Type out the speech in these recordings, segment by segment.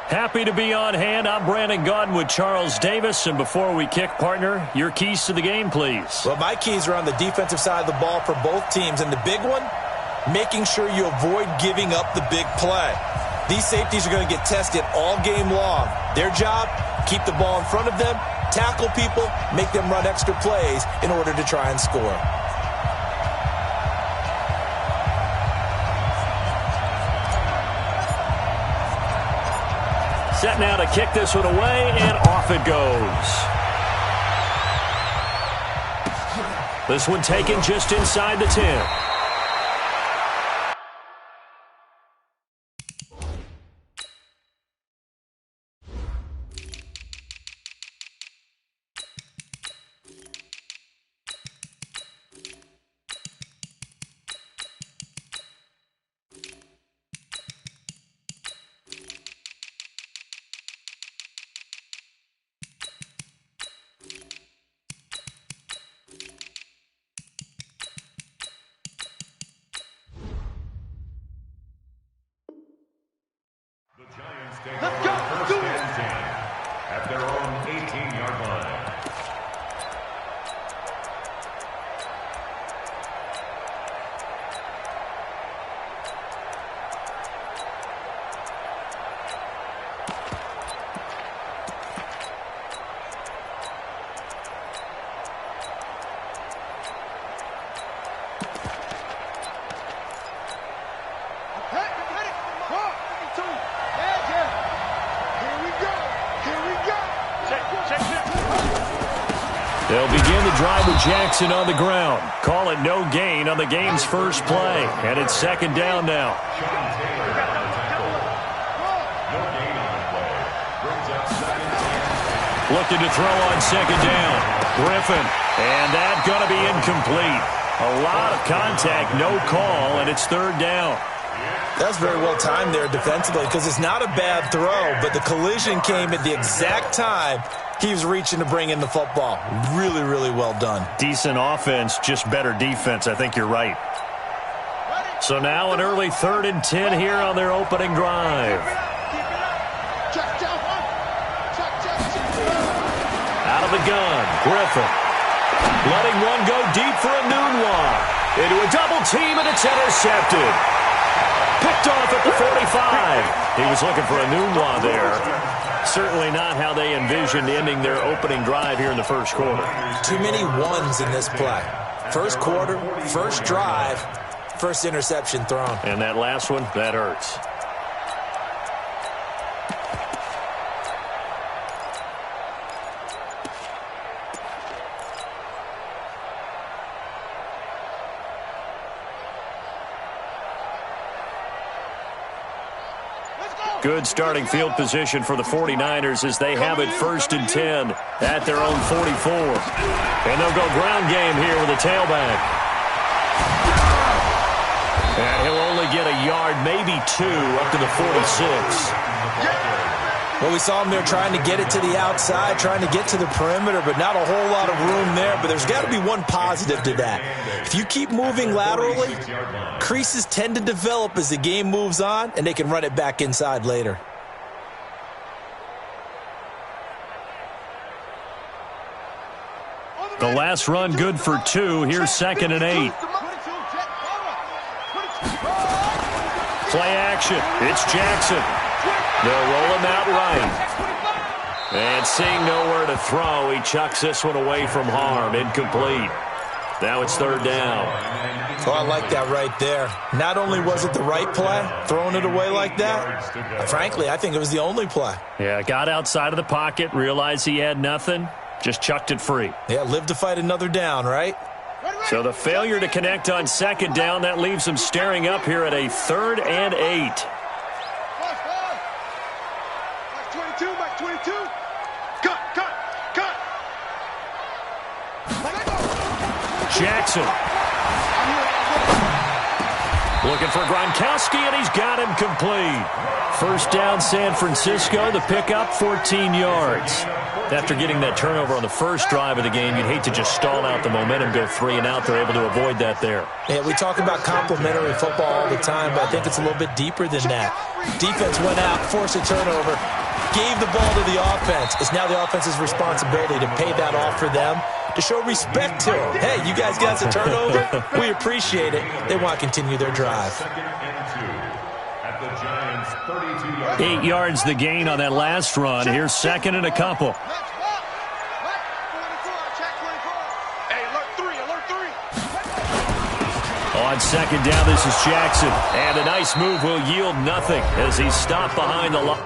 Happy to be on hand. I'm Brandon Gaudin with Charles Davis. And before we kick, partner, your keys to the game, please. Well, my keys are on the defensive side of the ball for both teams. And the big one, making sure you avoid giving up the big play. These safeties are going to get tested all game long. Their job, keep the ball in front of them, tackle people, make them run extra plays in order to try and score. Set now to kick this one away, and off it goes. This one taken just inside the 10. Let's go. First and 10 at their own 18-yard line. They'll begin the drive with Jackson on the ground. Call it no gain on the game's first play. And it's second down now. Looking to throw on second down. Griffin. And that's going to be incomplete. A lot of contact, no call, and it's third down. That's very well timed there defensively because it's not a bad throw, but the collision came at the exact time he was reaching to bring in the football. Really, really well done. Decent offense, just better defense. I think you're right. So now an early 3rd and 10 here on their opening drive. Out of the gun, Griffin. Letting one go deep for a noon one. Into a double team, and it's intercepted. Picked off at the 45. He was looking for a Nunwa there. Certainly not how they envisioned ending their opening drive here in the first quarter. Too many ones in this play. First quarter, first drive, first interception thrown. And that last one, that hurts. Good starting field position for the 49ers as they have it 1st and 10 at their own 44. And they'll go ground game here with a tailback. And he'll only get a yard, maybe 2, up to the 46. Well, we saw him there trying to get it to the outside, trying to get to the perimeter, but not a whole lot of room there. But there's got to be one positive to that. If you keep moving laterally, creases tend to develop as the game moves on, and they can run it back inside later. The last run good for 2. Here's 2nd and 8. Play action. It's Jackson. They'll roll him out right. And seeing nowhere to throw, he chucks this one away from harm. Incomplete. Now it's 3rd down. Oh, I like that right there. Not only was it the right play, throwing it away like that, frankly, I think it was the only play. Yeah, got outside of the pocket, realized he had nothing, just chucked it free. Yeah, live to fight another down, right? So the failure to connect on 2nd down, that leaves him staring up here at a 3rd and 8. Jackson Looking for Gronkowski, and he's got him complete. First down, San Francisco. The pickup, 14 yards. After getting that turnover on the first drive of the game, you'd hate to just stall out the momentum, go 3 and out. They're able to avoid that there. Yeah, we talk about complementary football all the time, but I think it's a little bit deeper than that. Defense went out, forced a turnover, gave the ball to the offense. It's now the offense's responsibility to pay that off for them, to show respect to them. Hey, you guys got the turnover. We appreciate it. They want to continue their drive. 8 yards the gain on that last run. Here's second and a couple. On second down, this is Jackson. And a nice move will yield nothing as he's stopped behind the line.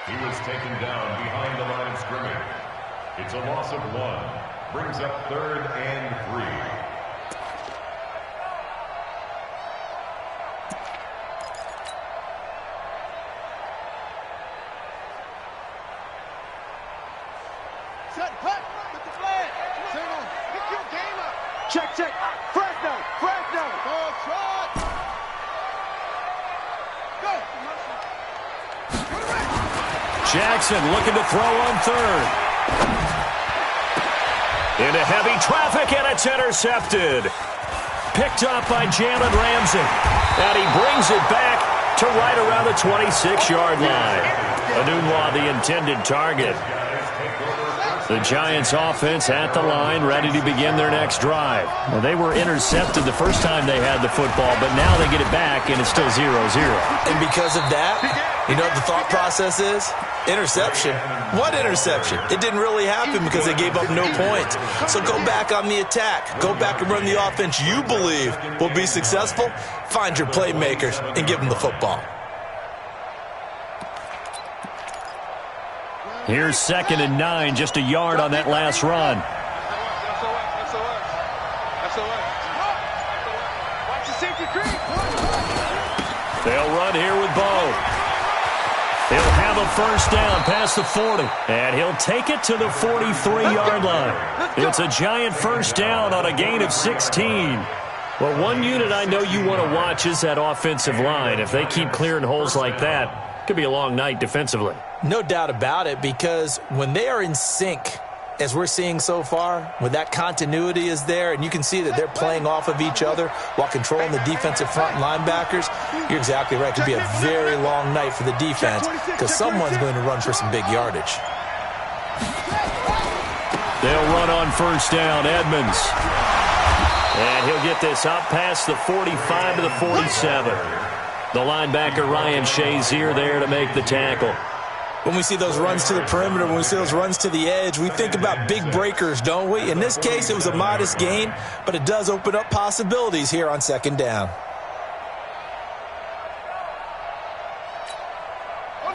He was taken down behind the line of scrimmage. It's a loss of 1. Brings up 3rd and 3. Set, cut, with the flag. Signal, pick your game up. Check, check. Fresno, Fresno. Ball shot. Go. Jackson looking to throw on third. Into heavy traffic, and it's intercepted. Picked up by Jalen Ramsey. And he brings it back to right around the 26-yard line. Enunwa, the intended target. The Giants offense at the line, ready to begin their next drive. Well, they were intercepted the first time they had the football, but now they get it back, and it's still 0-0. And because of that, you know what the thought process is? Interception. What interception? It didn't really happen because they gave up no points. So go back on the attack. Go back and run the offense you believe will be successful. Find your playmakers and give them the football. Here's 2nd and 9, just a yard on that last run. They'll run here with Bo. He'll have a first down past the 40, and he'll take it to the 43-yard line. It's a Giant first down on a gain of 16. Well, one unit I know you want to watch is that offensive line. If they keep clearing holes like that, it could be a long night defensively. No doubt about it, because when they are in sync, as we're seeing so far, when that continuity is there, and you can see that they're playing off of each other while controlling the defensive front linebackers, you're exactly right. It could be a very long night for the defense because someone's going to run for some big yardage. They'll run on first down, Edmonds. And he'll get this up past the 45 to the 47. The linebacker, Ryan Shazier, there to make the tackle. When we see those runs to the perimeter, when we see those runs to the edge, we think about big breakers, don't we? In this case, it was a modest gain, but it does open up possibilities here on 2nd down.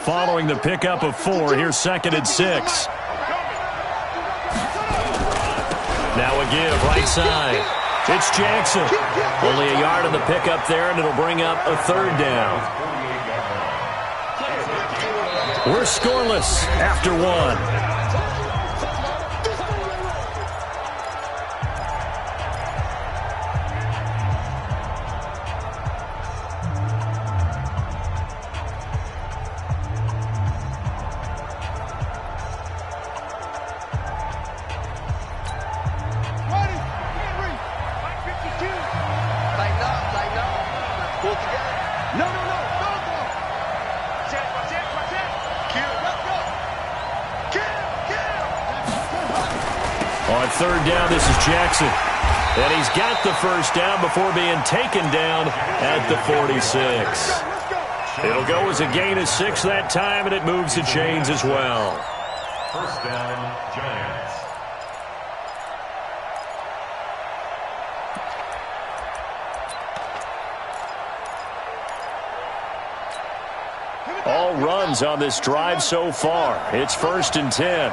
Following the pickup of 4, here's 2nd and 6. Now a give, right side. It's Jackson. Only a yard on the pickup there, and it'll bring up a 3rd down. We're scoreless after 1. On 3rd down, this is Jackson. And he's got the first down before being taken down at the 46. It'll go as a gain of 6 that time, and it moves the chains as well. First down, Giants. All runs on this drive so far. It's 1st and 10.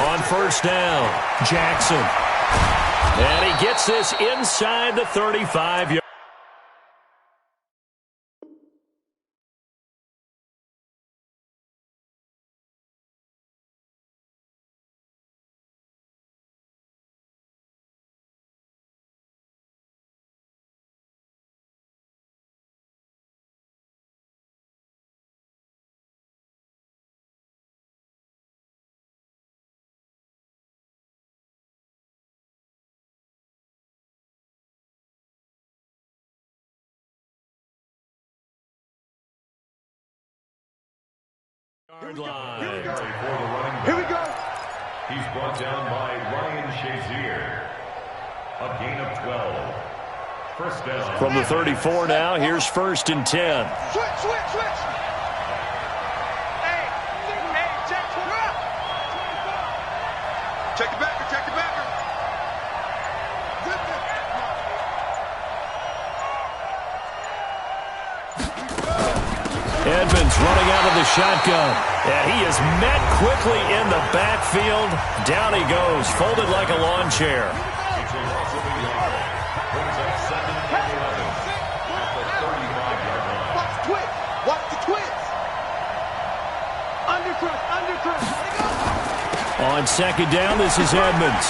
On first down, Jackson. And he gets this inside the 35-yard. Line. Here we go. He's brought down by Ryan Shazier. A gain of 12. First down. From the 34 now, here's 1st and 10. Switch. Hey, check the backer. Edmonds running out of the shotgun. And he is met quickly in the backfield. Down he goes, folded like a lawn chair. It's a loss of 8 yards. Brings up 2nd and 11 at the 35-yard line. Watch the twins. Undercrush. On 2nd down, this is Edmonds.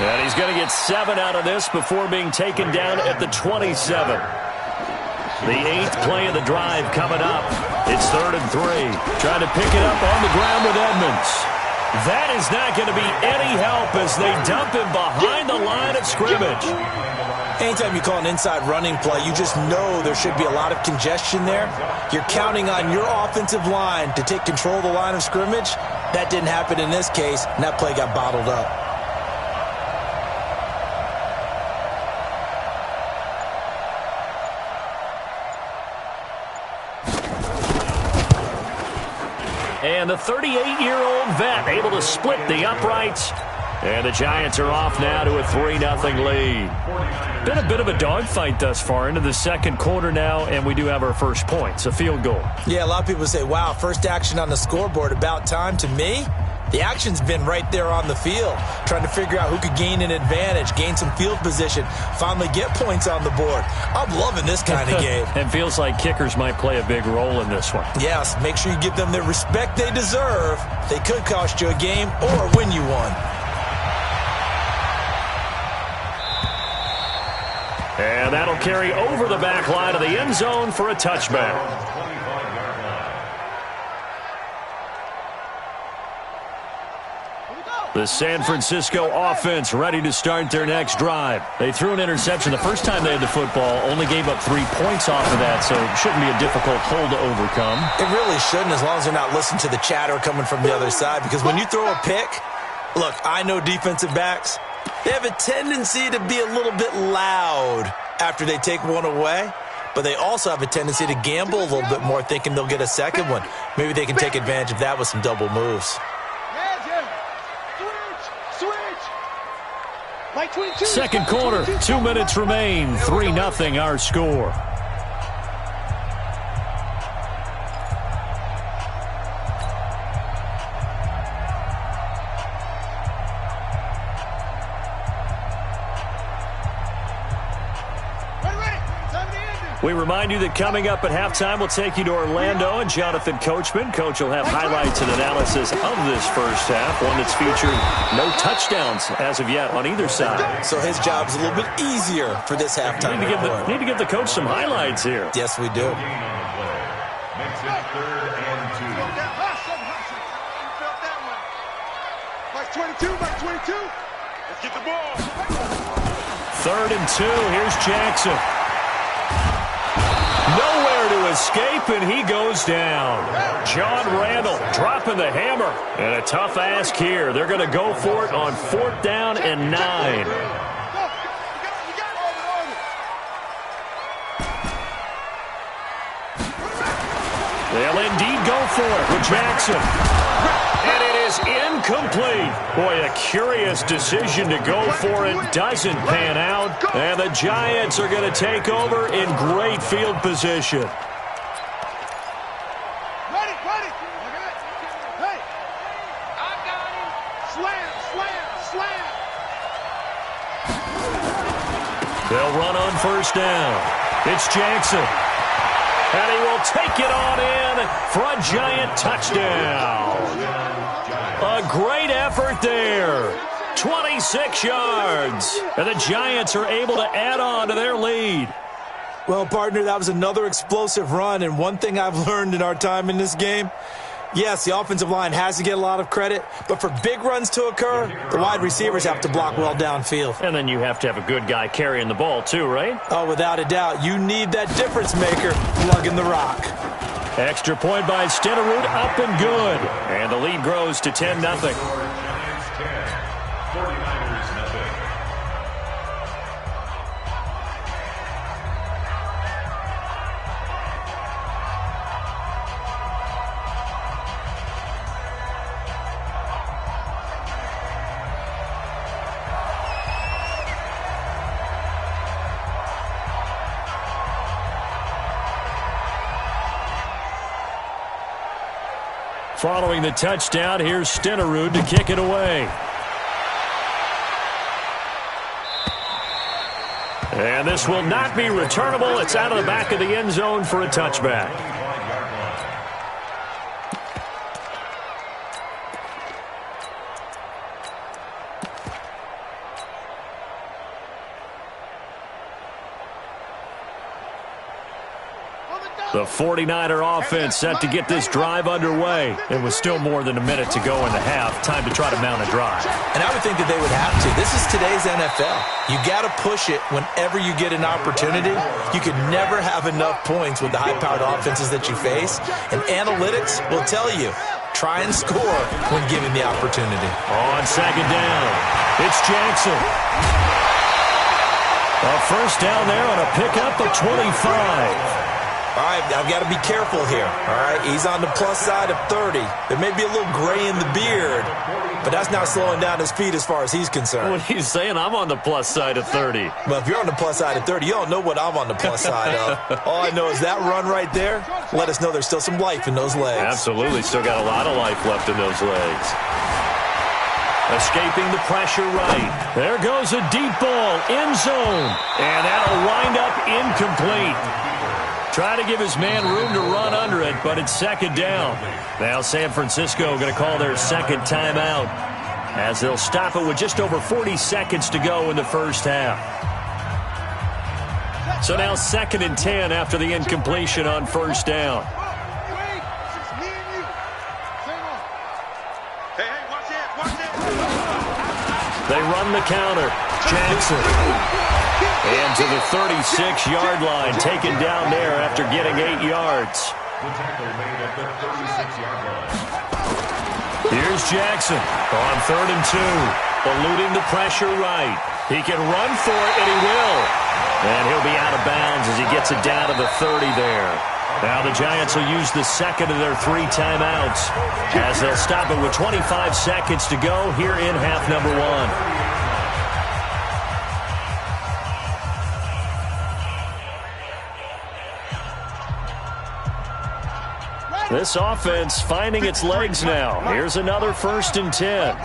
And he's going to get 7 out of this before being taken down at the 27. The 8th play of the drive coming up. It's 3rd and 3. Trying to pick it up on the ground with Edmonds. That is not going to be any help as they dump him behind the line of scrimmage. Anytime you call an inside running play, you just know there should be a lot of congestion there. You're counting on your offensive line to take control of the line of scrimmage. That didn't happen in this case, and that play got bottled up. And the 38-year-old vet able to split the uprights. And the Giants are off now to a 3-0 lead. Been a bit of a dogfight thus far into the 2nd quarter now, and we do have our first points, a field goal. Yeah, a lot of people say, wow, first action on the scoreboard, about time. To me, the action's been right there on the field, trying to figure out who could gain an advantage, gain some field position, finally get points on the board. I'm loving this kind of game. And feels like kickers might play a big role in this one. Yes, make sure you give them the respect they deserve. They could cost you a game or win you one. And that'll carry over the back line of the end zone for a touchback. The San Francisco offense ready to start their next drive. They threw an interception the first time they had the football, only gave up 3 points off of that, so it shouldn't be a difficult hole to overcome. It really shouldn't, as long as they're not listening to the chatter coming from the other side, because when you throw a pick, look, I know defensive backs, they have a tendency to be a little bit loud after they take one away, but they also have a tendency to gamble a little bit more, thinking they'll get a second one. Maybe they can take advantage of that with some double moves. Second quarter, 2 minutes remain, 3-0 our score. We remind you that coming up at halftime, we'll take you to Orlando and Jonathan Coachman. Coach will have highlights and analysis of this first half, one that's featured no touchdowns as of yet on either side. So his job's a little bit easier for this halftime. Need to give the coach some highlights here. Yes, we do. Makes it 3rd and 2. Mike 22. Let's get the ball. 3rd and 2. Here's Jackson. Nowhere to escape, and he goes down. John Randall dropping the hammer. And a tough ask here. They're going to go for it on 4th down and 9. They'll indeed go for it with Jackson. And it is incomplete. Boy, a curious decision to go for it. Doesn't pan out. And the Giants are going to take over in great field position. Ready. Hey. I got him. Slam. They'll run on first down. It's Jackson. And he will take it on in for a Giant touchdown. A great effort there. 26 yards. And the Giants are able to add on to their lead. Well, partner, that was another explosive run, and one thing I've learned in our time in this game, yes, the offensive line has to get a lot of credit, but for big runs to occur, the wide receivers have to block well downfield. And then you have to have a good guy carrying the ball too, right? Oh, without a doubt. You need that difference maker lugging the rock. Extra point by Stenerud, up and good. And the lead grows to 10-0. Giants 10, 49ers nothing. Following the touchdown, here's Stenerud to kick it away. And this will not be returnable. It's out of the back of the end zone for a touchback. The 49er offense set to get this drive underway. It was still more than a minute to go in the half. Time to try to mount a drive. And I would think that they would have to. This is today's NFL. You got to push it whenever you get an opportunity. You can never have enough points with the high-powered offenses that you face. And analytics will tell you, try and score when given the opportunity. On second down, it's Jackson. A first down there on a pickup of 25. All right, I've got to be careful here, all right? He's on the plus side of 30. There may be a little gray in the beard, but that's not slowing down his speed as far as he's concerned. What are you saying? I'm on the plus side of 30. Well, if you're on the plus side of 30, you don't know what I'm on the plus side of. All I know is that run right there let us know there's still some life in those legs. Absolutely. Still got a lot of life left in those legs. Escaping the pressure right. There goes a deep ball, end zone. And that'll wind up incomplete. Try to give his man room to run under it, but it's second down. Now San Francisco going to call their second timeout as they'll stop it with just over 40 seconds to go in the first half. So now 2nd and 10 after the incompletion on first down. They run the counter. Jackson. And to the 36-yard line, taken down there after getting 8 yards. The tackle made at the 36-yard line. Here's Jackson on 3rd and 2, eluding the pressure right. He can run for it, and he will. And he'll be out of bounds as he gets it down to the 30 there. Now the Giants will use the second of their 3 timeouts as they'll stop it with 25 seconds to go here in half number 1. This offense finding its legs now. Here's another 1st and 10.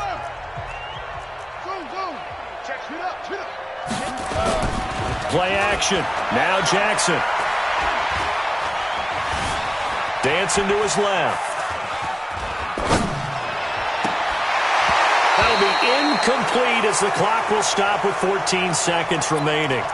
Play action. Now Jackson. Dancing to his left. That'll be incomplete as the clock will stop with 14 seconds remaining.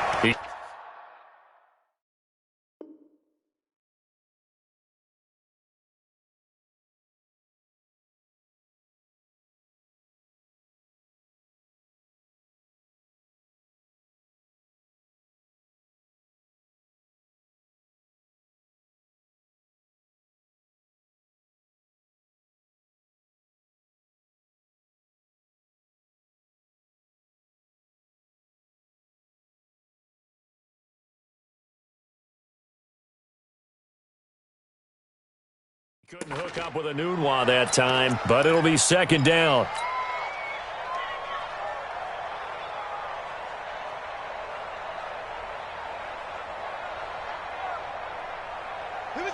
Couldn't hook up with a Nunwa that time, but it'll be second down.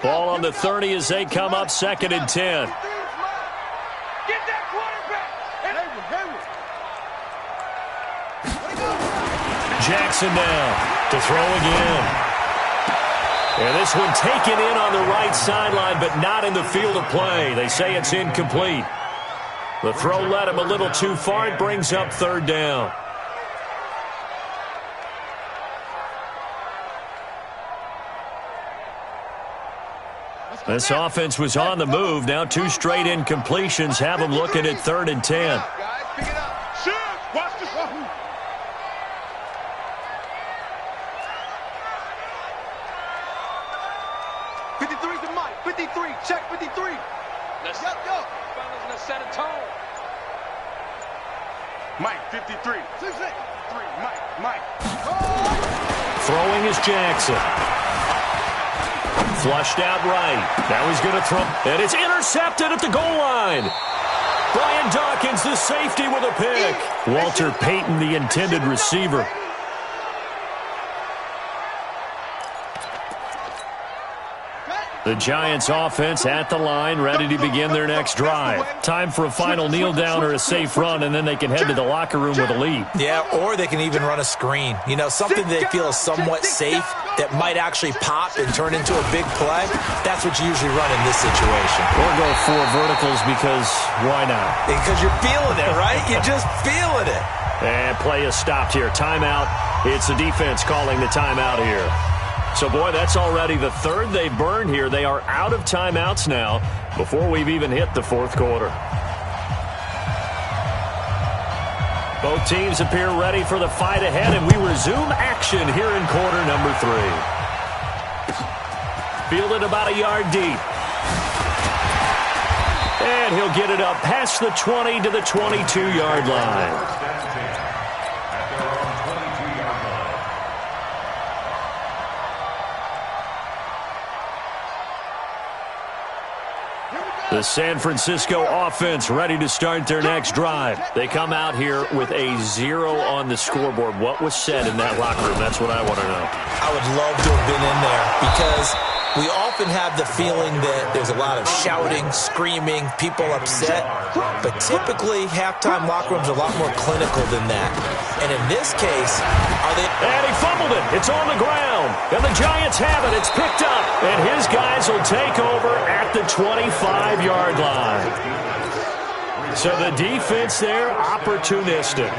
Ball on the 30 as they come up second and 10. Get that quarterback. Jackson now to throw again. And this one taken in on the right sideline, but not in the field of play. They say it's incomplete. The throw led him a little too far. It brings up third down. This offense was on the move. Now 2 straight incompletions have them looking at third and 10. Pick it up. Shoot. Watch this. 53 to Mike. 53. Check 53. Let's go. Let's set a tone. Mike, 53. 3, Mike. Throwing is Jackson. Flushed out right. Now he's going to throw. And it's intercepted at the goal line. Brian Dawkins, the safety, with a pick. Walter Payton, the intended receiver. The Giants offense at the line, ready to begin their next drive. Time for a final kneel down or a safe run, and then they can head to the locker room with a lead. Yeah, or they can even run a screen. You know, something they feel is somewhat safe that might actually pop and turn into a big play. That's what you usually run in this situation. Or go 4 verticals because why not? Because you're feeling it, right? You're just feeling it. And play is stopped here. Timeout. It's the defense calling the timeout here. So, boy, that's already the third they burned here. They are out of timeouts now before we've even hit the fourth quarter. Both teams appear ready for the fight ahead, and we resume action here in quarter number 3. Fielded about a yard deep. And he'll get it up past the 20 to the 22-yard line. The San Francisco offense ready to start their next drive. They come out here with a 0 on the scoreboard. What was said in that locker room? That's what I want to know. I would love to have been in there because we often have the feeling that there's a lot of shouting, screaming, people upset. But typically, halftime locker rooms are a lot more clinical than that. And in this case, are they... And he fumbled it. It's on the ground. And the Giants have it. It's picked up. And his guys will take over at the 25-yard line. So the defense there, opportunistic.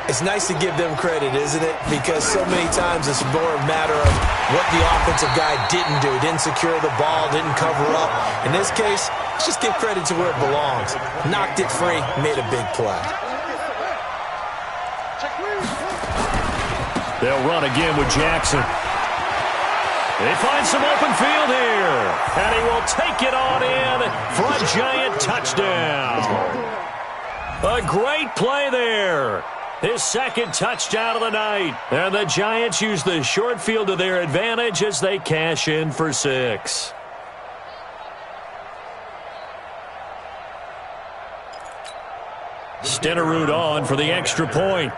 It's nice to give them credit, isn't it? Because so many times it's more a matter of what the offensive guy didn't do. Didn't secure the ball, didn't cover up. In this case, let's just give credit to where it belongs. Knocked it free, made a big play. They'll run again with Jackson. They find some open field here. And he will take it on in for a Giant touchdown. A great play there. His second touchdown of the night. And the Giants use the short field to their advantage as they cash in for 6. Stenerud on for the extra point.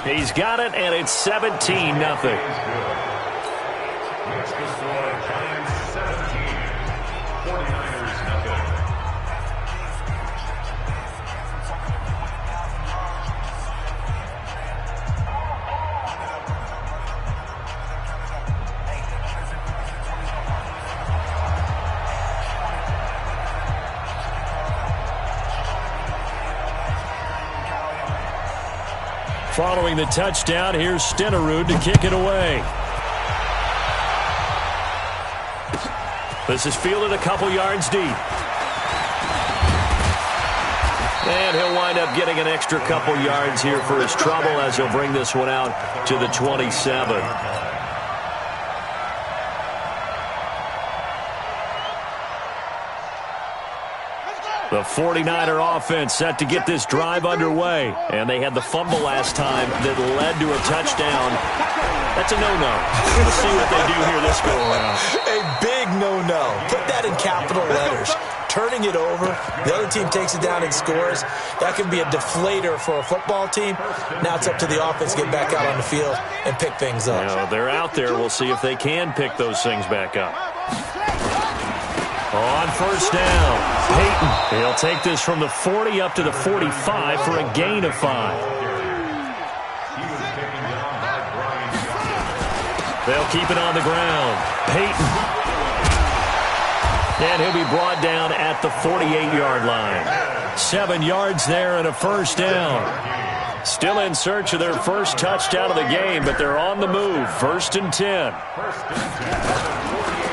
He's got it, and it's 17-0. Following the touchdown, here's Stenerud to kick it away. This is fielded a couple yards deep. And he'll wind up getting an extra couple yards here for his trouble as he'll bring this one out to the 27. The 49er offense set to get this drive underway. And they had the fumble last time that led to a touchdown. That's a no-no. We'll see what they do here this go-around. A big no-no. Put that in capital letters. Turning it over, the other team takes it down and scores. That can be a deflator for a football team. Now it's up to the offense to get back out on the field and pick things up. Now, they're out there. We'll see if they can pick those things back up. On first down, Peyton. He'll take this from the 40 up to the 45 for a gain of 5. They'll keep it on the ground. Peyton. And he'll be brought down at the 48-yard line. 7 yards there and a first down. Still in search of their first touchdown of the game, but they're on the move. 1st and 10.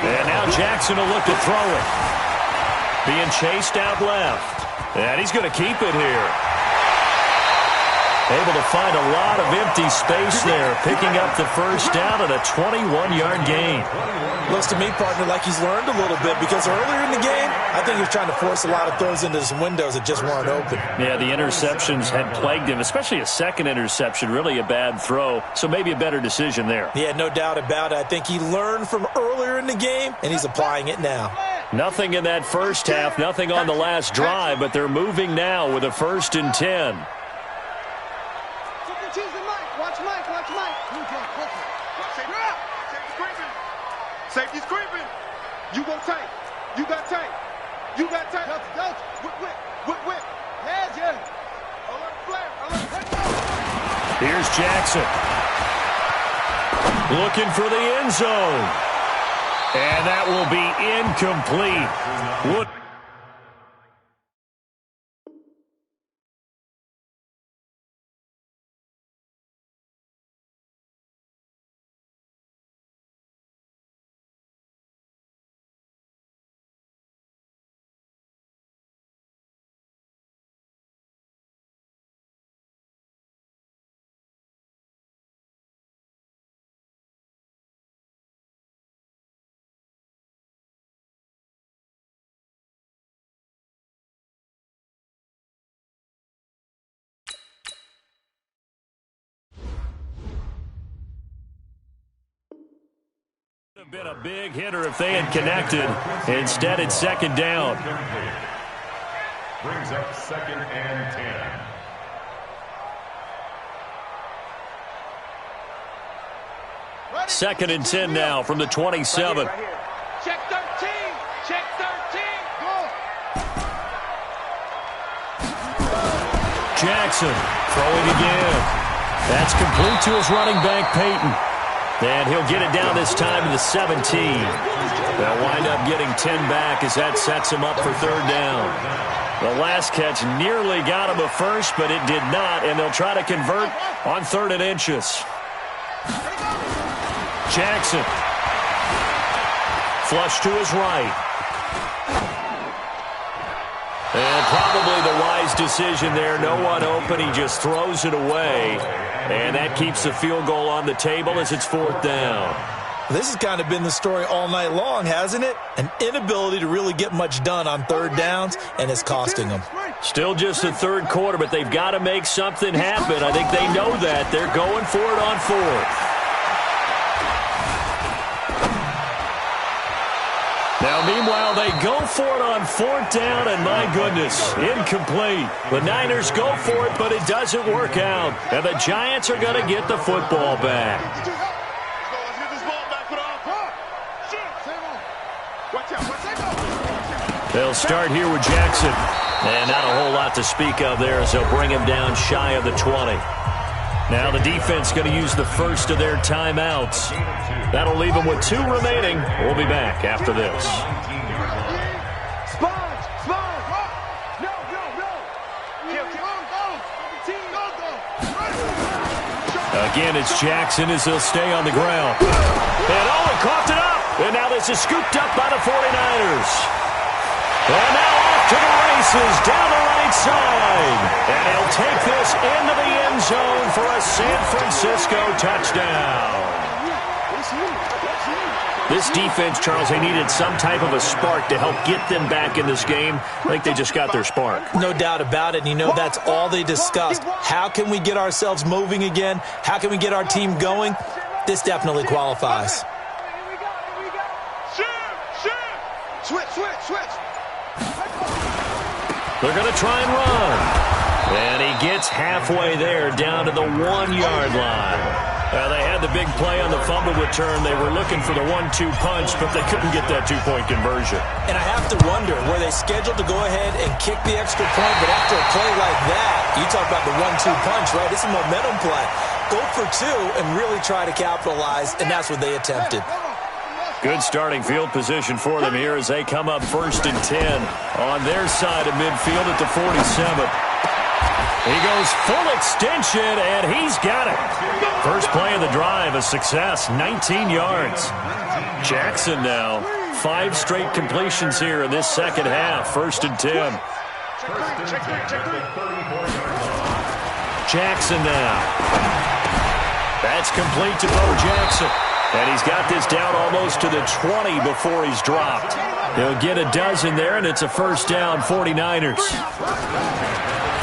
And now Jackson will look to throw it. Being chased out left. And he's going to keep it here. Able to find a lot of empty space there, picking up the first down at a 21-yard gain. Looks to me, partner, like he's learned a little bit because earlier in the game, I think he was trying to force a lot of throws into his windows that just weren't open. Yeah, the interceptions had plagued him, especially a second interception, really a bad throw, so maybe a better decision there. Yeah, no doubt about it. I think he learned from earlier in the game, and he's applying it now. Nothing in that first half, nothing on the last drive, but they're moving now with a 1st and 10. Watch Mike. Safety's creeping. You go tight. You got tight. Delta. Whip. Yeah. Alert flare. Here's Jackson. Looking for the end zone. And that will be incomplete. Would have been a big hitter if they had connected. Instead, it's 2nd down. Brings up 2nd and 10. 2nd and 10 now from the 27. Right here. Check 13. Go. Jackson throwing again. That's complete to his running back, Peyton. And he'll get it down this time to the 17. They'll wind up getting 10 back as that sets him up for 3rd down. The last catch nearly got him a first, but it did not, and they'll try to convert on 3rd and inches. Jackson. Flush to his right. And probably the wise decision there. No one open. He just throws it away. And that keeps the field goal on the table as it's 4th down. This has kind of been the story all night long, hasn't it? An inability to really get much done on 3rd downs, and it's costing them. Still just the 3rd quarter, but they've got to make something happen. I think they know that. They're going for it on 4th. Now, meanwhile, they go for it on 4th down, and my goodness, incomplete. The Niners go for it, but it doesn't work out. And the Giants are going to get the football back. They'll start here with Jackson. And not a whole lot to speak of there as they'll bring him down shy of the 20. Now the defense going to use the first of their timeouts. That'll leave them with 2 remaining. We'll be back after this. Again, it's Jackson as he'll stay on the ground. And he coughed it up. And now this is scooped up by the 49ers. And now off to the races down the right side. And he'll take this into the end zone for a San Francisco touchdown. This defense, Charles, they needed some type of a spark to help get them back in this game. I think they just got their spark. No doubt about it. And you know, that's all they discussed. How can we get ourselves moving again? How can we get our team going? This definitely qualifies. Switch. They're going to try and run. And he gets halfway there, down to the 1-yard line. They had the big play on the fumble return. They were looking for the 1-2 punch, but they couldn't get that 2-point conversion. And I have to wonder, were they scheduled to go ahead and kick the extra point? But after a play like that, you talk about the 1-2 punch, right? It's a momentum play. Go for 2 and really try to capitalize, and that's what they attempted. Good starting field position for them here as they come up 1st and 10 on their side of midfield at the 47. He goes full extension, and he's got it. First play of the drive, a success, 19 yards. Jackson now, 5 straight completions here in this second half, 1st and 10. Jackson now. That's complete to Bo Jackson. And he's got this down almost to the 20 before he's dropped. He'll get a dozen there, and it's a first down, 49ers.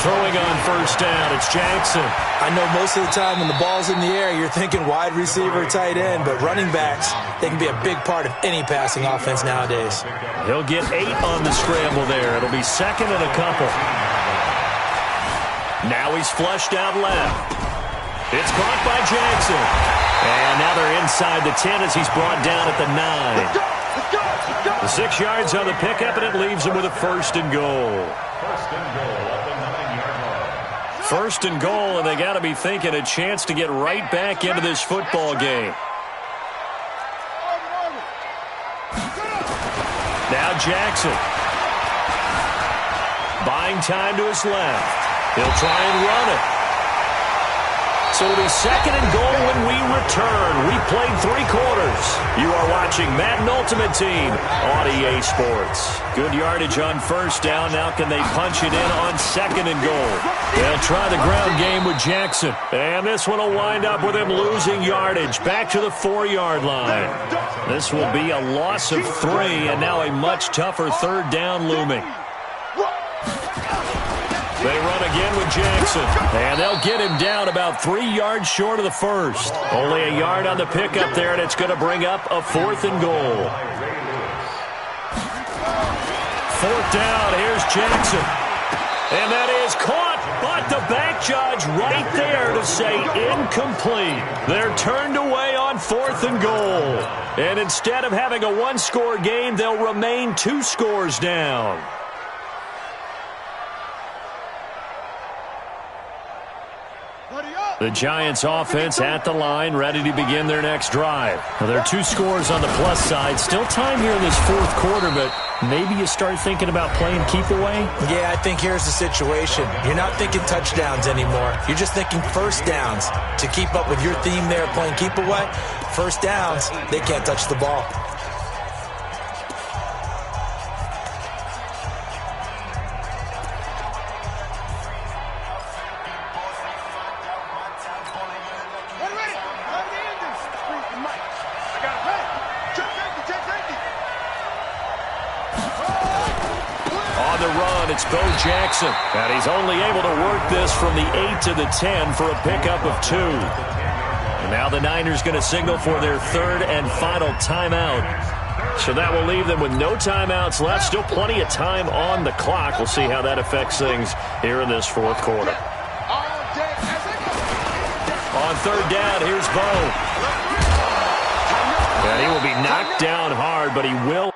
Throwing on first down, it's Jackson. I know most of the time when the ball's in the air, you're thinking wide receiver, tight end, but running backs, they can be a big part of any passing offense nowadays. He'll get 8 on the scramble there. It'll be 2nd and a couple. Now he's flushed out left. It's caught by Jackson. And now they're inside the 10 as he's brought down at the 9. The 6 yards on the pickup, and it leaves him with a 1st and goal. First and goal, and they got to be thinking a chance to get right back into this football game. Now Jackson. Buying time to his left. He'll try and run it. So it'll be 2nd and goal when we return. We played 3 quarters. You are watching Madden Ultimate Team on EA Sports. Good yardage on first down. Now can they punch it in on 2nd and goal? They'll try the ground game with Jackson. And this one will wind up with him losing yardage. Back to the 4-yard line. This will be a loss of 3, and now a much tougher 3rd down looming. They run again with Jackson, and they'll get him down about 3 yards short of the first. Only a yard on the pickup there, and it's going to bring up a 4th and goal. 4th down, here's Jackson. And that is caught, but the back judge right there to say incomplete. They're turned away on 4th and goal. And instead of having a 1-score game, they'll remain 2 scores down. The Giants offense at the line, ready to begin their next drive. Now, there are 2 scores on the plus side. Still time here in this 4th quarter, but maybe you start thinking about playing keep away? Yeah, I think here's the situation. You're not thinking touchdowns anymore. You're just thinking first downs. To keep up with your theme there, playing keep away, first downs, they can't touch the ball. It's Bo Jackson, and he's only able to work this from the 8 to the 10 for a pickup of 2. And now the Niners going to signal for their 3rd and final timeout. So that will leave them with no timeouts left. Still plenty of time on the clock. We'll see how that affects things here in this 4th quarter. On 3rd down, here's Bo. And he will be knocked down hard, but he will.